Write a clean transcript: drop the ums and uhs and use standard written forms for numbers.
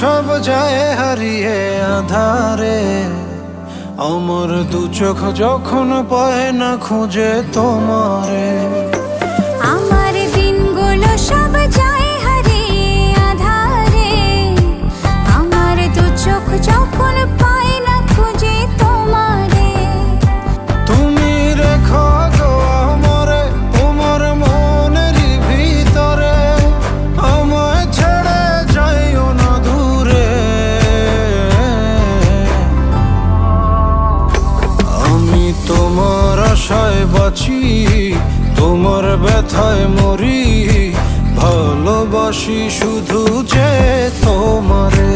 সব যায় হারিয়ে আধারে, আমার দু চোখ যখন পায় না খুঁজে তোমারে। আমার দিনগুলো সব যায় হারিয়ে আঁধারে, আমার দু চোখ যখন পায় না খুঁজে তোমারে। তুমি রেখো গো আমারে তোমার মনের ভিতরে, আমায় ছেড়ে যাইও না দূরে। আমি তোমার আশায় বাঁচি, তোমার ব্যথায় মরি, ভালোবাসি শুধু যে তোমারে।